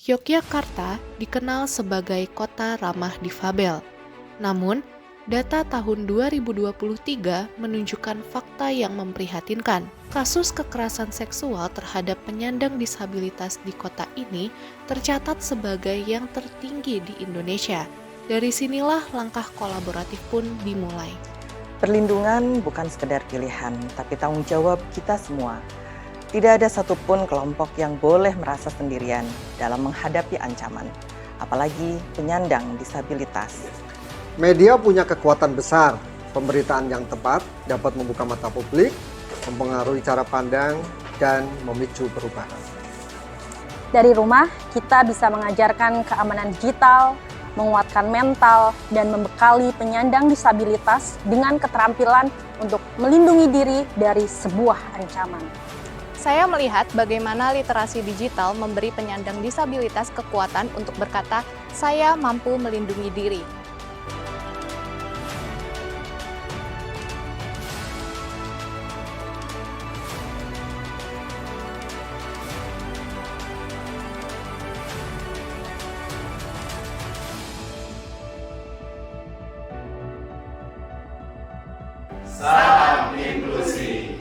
Yogyakarta dikenal sebagai kota ramah difabel. Namun, data tahun 2023 menunjukkan fakta yang memprihatinkan. Kasus kekerasan seksual terhadap penyandang disabilitas di kota ini tercatat sebagai yang tertinggi di Indonesia. Dari sinilah langkah kolaboratif pun dimulai. Perlindungan bukan sekedar pilihan, tapi tanggung jawab kita semua. Tidak ada satupun kelompok yang boleh merasa sendirian dalam menghadapi ancaman, apalagi penyandang disabilitas. Media punya kekuatan besar. Pemberitaan yang tepat dapat membuka mata publik, mempengaruhi cara pandang, dan memicu perubahan. Dari rumah, kita bisa mengajarkan keamanan digital, menguatkan mental, dan membekali penyandang disabilitas dengan keterampilan untuk melindungi diri dari sebuah ancaman. Saya melihat bagaimana literasi digital memberi penyandang disabilitas kekuatan untuk berkata, "Saya mampu melindungi diri." Salam inklusi.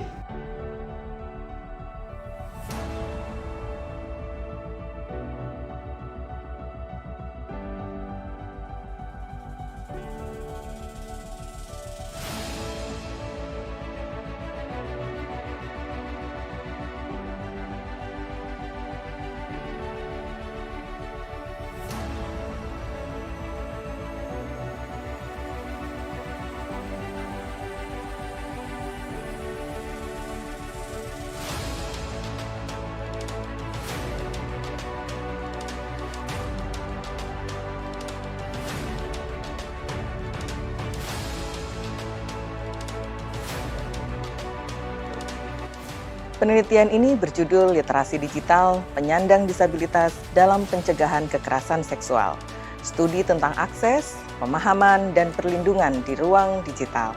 Penelitian ini berjudul Literasi Digital Penyandang Disabilitas dalam Pencegahan Kekerasan Seksual. Studi tentang akses, pemahaman, dan perlindungan di ruang digital.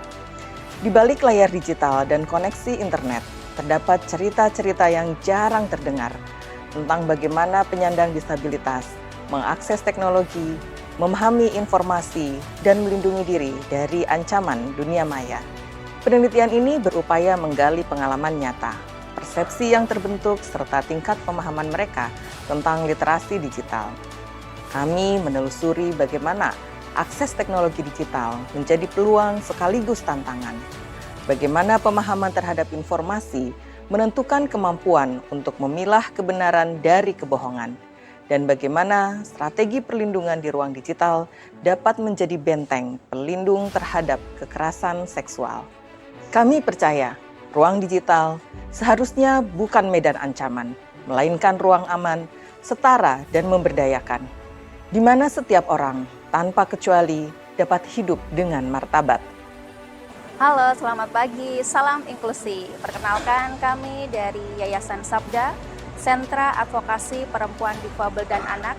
Di balik layar digital dan koneksi internet, terdapat cerita-cerita yang jarang terdengar tentang bagaimana penyandang disabilitas mengakses teknologi, memahami informasi, dan melindungi diri dari ancaman dunia maya. Penelitian ini berupaya menggali pengalaman nyata, persepsi yang terbentuk, serta tingkat pemahaman mereka tentang literasi digital. Kami menelusuri bagaimana akses teknologi digital menjadi peluang sekaligus tantangan. Bagaimana pemahaman terhadap informasi menentukan kemampuan untuk memilah kebenaran dari kebohongan. Dan bagaimana strategi perlindungan di ruang digital dapat menjadi benteng pelindung terhadap kekerasan seksual. Kami percaya ruang digital seharusnya bukan medan ancaman, melainkan ruang aman, setara, dan memberdayakan, di mana setiap orang, tanpa kecuali, dapat hidup dengan martabat. Halo, selamat pagi. Salam inklusi. Perkenalkan, kami dari Yayasan Sabda, Sentra Advokasi Perempuan Difabel dan Anak,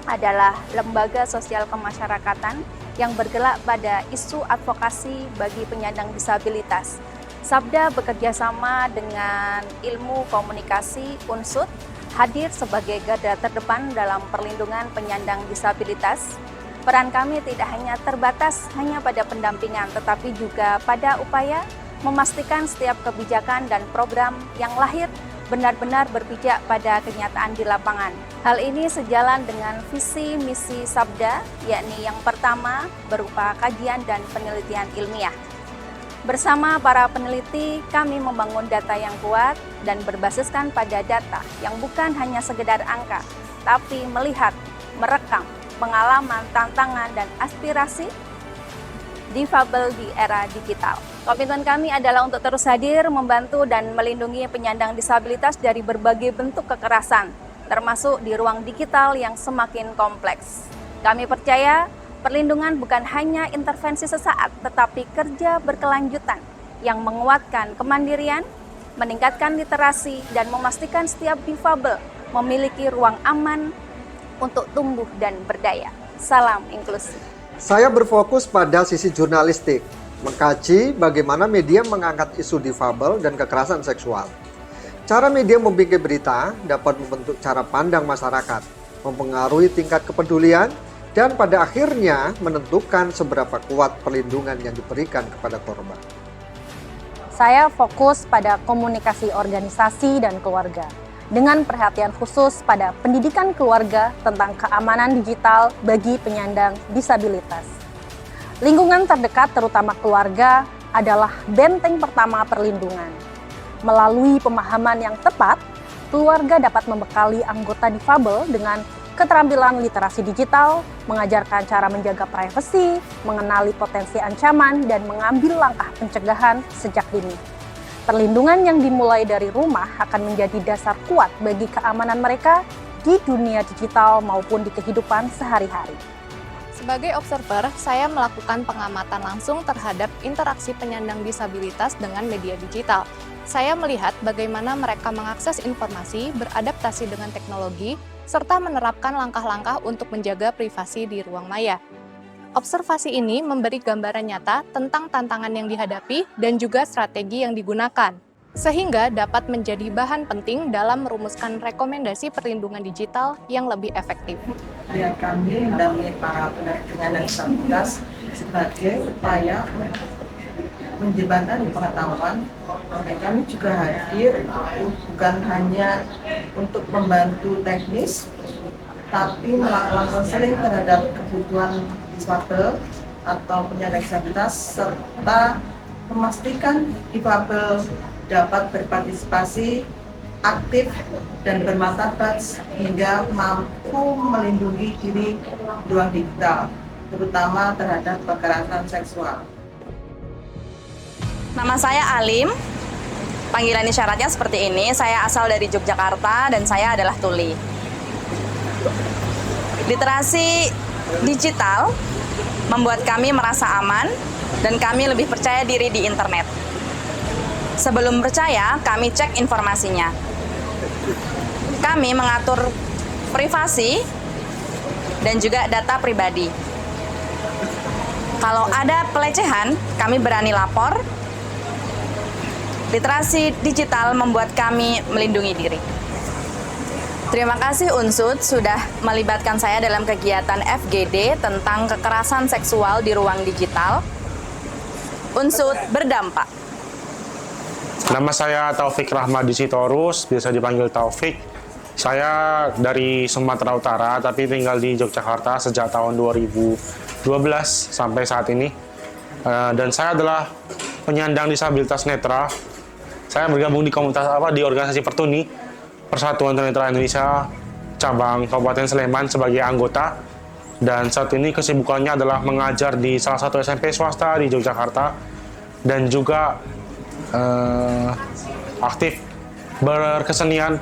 adalah lembaga sosial kemasyarakatan yang bergerak pada isu advokasi bagi penyandang disabilitas. Sabda bekerja sama dengan Ilmu Komunikasi Unsud, hadir sebagai garda terdepan dalam perlindungan penyandang disabilitas. Peran kami tidak hanya terbatas hanya pada pendampingan, tetapi juga pada upaya memastikan setiap kebijakan dan program yang lahir benar-benar berpijak pada kenyataan di lapangan. Hal ini sejalan dengan visi misi Sabda, yakni yang pertama berupa kajian dan penelitian ilmiah. Bersama para peneliti, kami membangun data yang kuat dan berbasiskan pada data yang bukan hanya sekedar angka, tapi melihat, merekam pengalaman, tantangan, dan aspirasi difabel di era digital. Komitmen kami adalah untuk terus hadir, membantu, dan melindungi penyandang disabilitas dari berbagai bentuk kekerasan, termasuk di ruang digital yang semakin kompleks. Kami percaya perlindungan bukan hanya intervensi sesaat, tetapi kerja berkelanjutan yang menguatkan kemandirian, meningkatkan literasi, dan memastikan setiap difabel memiliki ruang aman untuk tumbuh dan berdaya. Salam inklusi. Saya berfokus pada sisi jurnalistik, mengkaji bagaimana media mengangkat isu difabel dan kekerasan seksual. Cara media membikin berita dapat membentuk cara pandang masyarakat, mempengaruhi tingkat kepedulian, dan pada akhirnya menentukan seberapa kuat perlindungan yang diberikan kepada korban. Saya fokus pada komunikasi organisasi dan keluarga, dengan perhatian khusus pada pendidikan keluarga tentang keamanan digital bagi penyandang disabilitas. Lingkungan terdekat, terutama keluarga, adalah benteng pertama perlindungan. Melalui pemahaman yang tepat, keluarga dapat membekali anggota difabel dengan keterampilan literasi digital, mengajarkan cara menjaga privasi, mengenali potensi ancaman, dan mengambil langkah pencegahan sejak dini. Perlindungan yang dimulai dari rumah akan menjadi dasar kuat bagi keamanan mereka di dunia digital maupun di kehidupan sehari-hari. Sebagai observer, saya melakukan pengamatan langsung terhadap interaksi penyandang disabilitas dengan media digital. Saya melihat bagaimana mereka mengakses informasi, beradaptasi dengan teknologi, serta menerapkan langkah-langkah untuk menjaga privasi di ruang maya. Observasi ini memberi gambaran nyata tentang tantangan yang dihadapi dan juga strategi yang digunakan, sehingga dapat menjadi bahan penting dalam merumuskan rekomendasi perlindungan digital yang lebih efektif. Klien kami mendampingi para penyandang disabilitas sebagai upaya menjembatani pengetahuan. Kami juga hadir bukan hanya untuk membantu teknis, tapi melakukan konseling terhadap kebutuhan difabel atau penyandang disabilitas, serta memastikan difabel dapat berpartisipasi aktif dan bermartabat hingga mampu melindungi diri di ruang digital, terutama terhadap kekerasan seksual. Nama saya Alim, panggilan isyaratnya seperti ini. Saya asal dari Yogyakarta dan saya adalah tuli. Literasi digital membuat kami merasa aman dan kami lebih percaya diri di internet. Sebelum percaya, kami cek informasinya. Kami mengatur privasi dan juga data pribadi. Kalau ada pelecehan, kami berani lapor. Literasi digital membuat kami melindungi diri. Terima kasih Unsud sudah melibatkan saya dalam kegiatan FGD tentang kekerasan seksual di ruang digital. Unsud berdampak. Nama saya Taufik Rahmadi Sitorus, biasa dipanggil Taufik. Saya dari Sumatera Utara, tapi tinggal di Yogyakarta sejak tahun 2012 sampai saat ini. Dan saya adalah penyandang disabilitas netra. Saya bergabung di di organisasi Pertuni, Persatuan Tunanetra Indonesia, cabang Kabupaten Sleman sebagai anggota. Dan saat ini kesibukannya adalah mengajar di salah satu SMP swasta di Yogyakarta dan juga aktif berkesenian,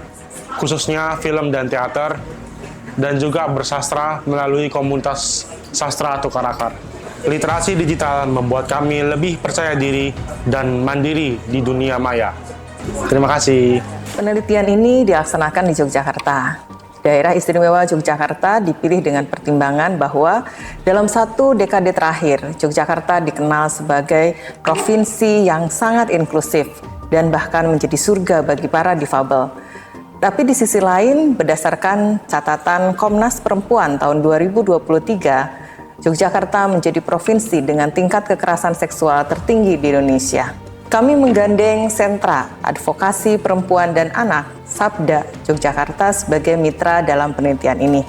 khususnya film dan teater, dan juga bersastra melalui komunitas sastra atau karakar. Literasi digital membuat kami lebih percaya diri dan mandiri di dunia maya. Terima kasih. Penelitian ini dilaksanakan di Yogyakarta. Daerah Istimewa Yogyakarta dipilih dengan pertimbangan bahwa dalam satu dekade terakhir, Yogyakarta dikenal sebagai provinsi yang sangat inklusif dan bahkan menjadi surga bagi para difabel. Tapi di sisi lain, berdasarkan catatan Komnas Perempuan tahun 2023, Yogyakarta menjadi provinsi dengan tingkat kekerasan seksual tertinggi di Indonesia. Kami menggandeng Sentra Advokasi Perempuan dan Anak Sabda Yogyakarta sebagai mitra dalam penelitian ini.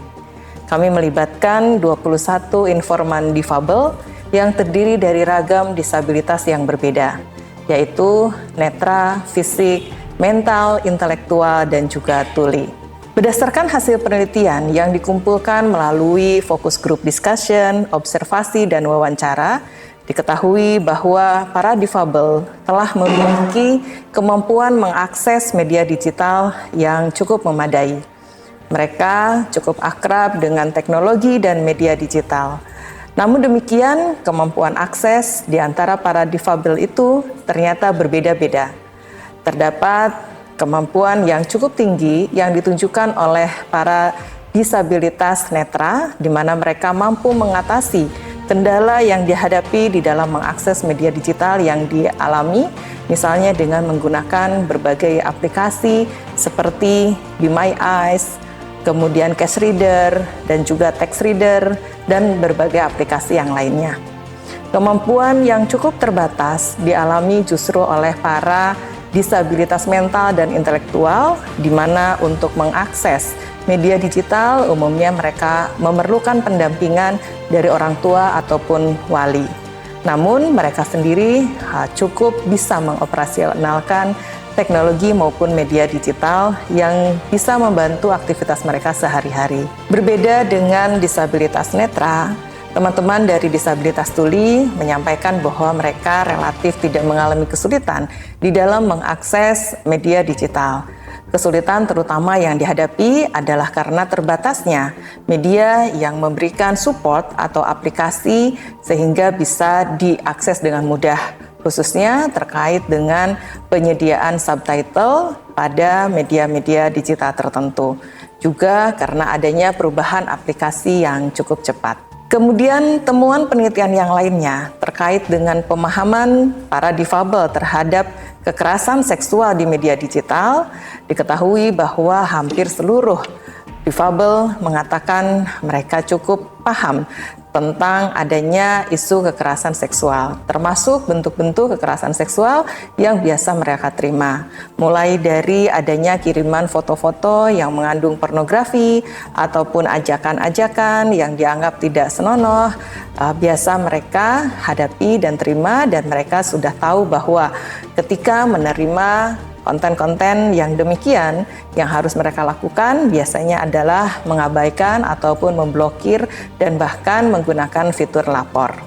Kami melibatkan 21 informan difabel yang terdiri dari ragam disabilitas yang berbeda, yaitu netra, fisik, mental, intelektual, dan juga tuli. Berdasarkan hasil penelitian yang dikumpulkan melalui focus group discussion, observasi, dan wawancara, diketahui bahwa para difabel telah memiliki kemampuan mengakses media digital yang cukup memadai. Mereka cukup akrab dengan teknologi dan media digital. Namun demikian, kemampuan akses di antara para difabel itu ternyata berbeda-beda. Terdapat kemampuan yang cukup tinggi yang ditunjukkan oleh para disabilitas netra, di mana mereka mampu mengatasi kendala yang dihadapi di dalam mengakses media digital yang dialami, misalnya dengan menggunakan berbagai aplikasi seperti Be My Eyes, kemudian cash reader, dan juga text reader, dan berbagai aplikasi yang lainnya. Kemampuan yang cukup terbatas dialami justru oleh para disabilitas mental dan intelektual, di mana untuk mengakses media digital umumnya mereka memerlukan pendampingan dari orang tua ataupun wali. Namun mereka sendiri cukup bisa mengoperasionalkan teknologi maupun media digital yang bisa membantu aktivitas mereka sehari-hari. Berbeda dengan disabilitas netra, teman-teman dari disabilitas tuli menyampaikan bahwa mereka relatif tidak mengalami kesulitan di dalam mengakses media digital. Kesulitan terutama yang dihadapi adalah karena terbatasnya media yang memberikan support atau aplikasi sehingga bisa diakses dengan mudah, khususnya terkait dengan penyediaan subtitle pada media-media digital tertentu. Juga karena adanya perubahan aplikasi yang cukup cepat. Kemudian temuan penelitian yang lainnya terkait dengan pemahaman para difabel terhadap kekerasan seksual di media digital, diketahui bahwa hampir seluruh difabel mengatakan mereka cukup paham tentang adanya isu kekerasan seksual, termasuk bentuk-bentuk kekerasan seksual yang biasa mereka terima. Mulai dari adanya kiriman foto-foto yang mengandung pornografi ataupun ajakan-ajakan yang dianggap tidak senonoh, biasa mereka hadapi dan terima, dan mereka sudah tahu bahwa ketika menerima konten-konten yang demikian, yang harus mereka lakukan biasanya adalah mengabaikan ataupun memblokir dan bahkan menggunakan fitur lapor.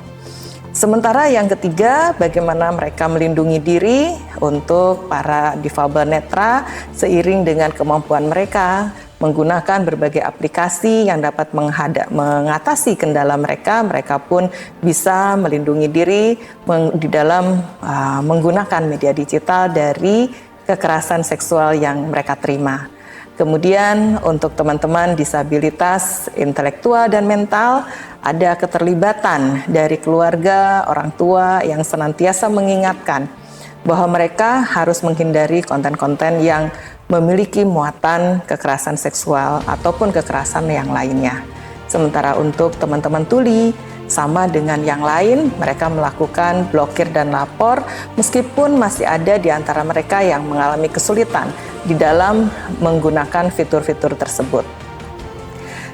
Sementara yang ketiga, bagaimana mereka melindungi diri untuk para difabel netra seiring dengan kemampuan mereka menggunakan berbagai aplikasi yang dapat mengatasi kendala mereka, mereka pun bisa melindungi diri di dalam menggunakan media digital dari kekerasan seksual yang mereka terima. Kemudian untuk teman-teman disabilitas intelektual dan mental, ada keterlibatan dari keluarga, orang tua yang senantiasa mengingatkan bahwa mereka harus menghindari konten-konten yang memiliki muatan kekerasan seksual ataupun kekerasan yang lainnya. Sementara untuk teman-teman tuli, sama dengan yang lain, mereka melakukan blokir dan lapor meskipun masih ada di antara mereka yang mengalami kesulitan di dalam menggunakan fitur-fitur tersebut.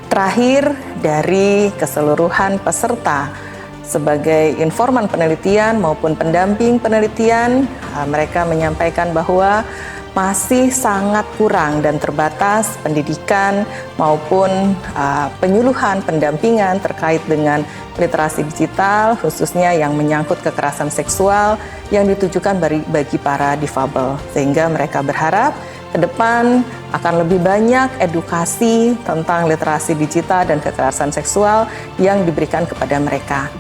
Terakhir, dari keseluruhan peserta sebagai informan penelitian maupun pendamping penelitian, mereka menyampaikan bahwa masih sangat kurang dan terbatas pendidikan maupun penyuluhan pendampingan terkait dengan literasi digital, khususnya yang menyangkut kekerasan seksual yang ditujukan bagi para difabel. Sehingga mereka berharap ke depan akan lebih banyak edukasi tentang literasi digital dan kekerasan seksual yang diberikan kepada mereka.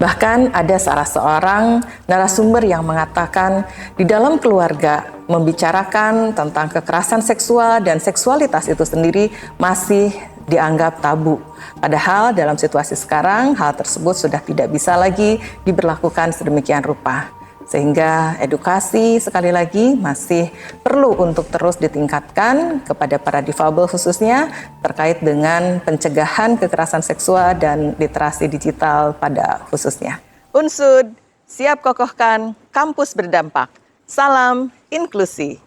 Bahkan ada salah seorang narasumber yang mengatakan di dalam keluarga membicarakan tentang kekerasan seksual dan seksualitas itu sendiri masih dianggap tabu. Padahal dalam situasi sekarang hal tersebut sudah tidak bisa lagi diberlakukan sedemikian rupa. Sehingga edukasi sekali lagi masih perlu untuk terus ditingkatkan kepada para difabel khususnya terkait dengan pencegahan kekerasan seksual dan literasi digital pada khususnya. Unsud, siap kokohkan kampus berdampak. Salam inklusi.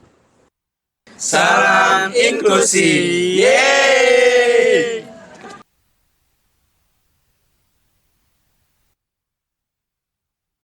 Salam inklusi. Yeay!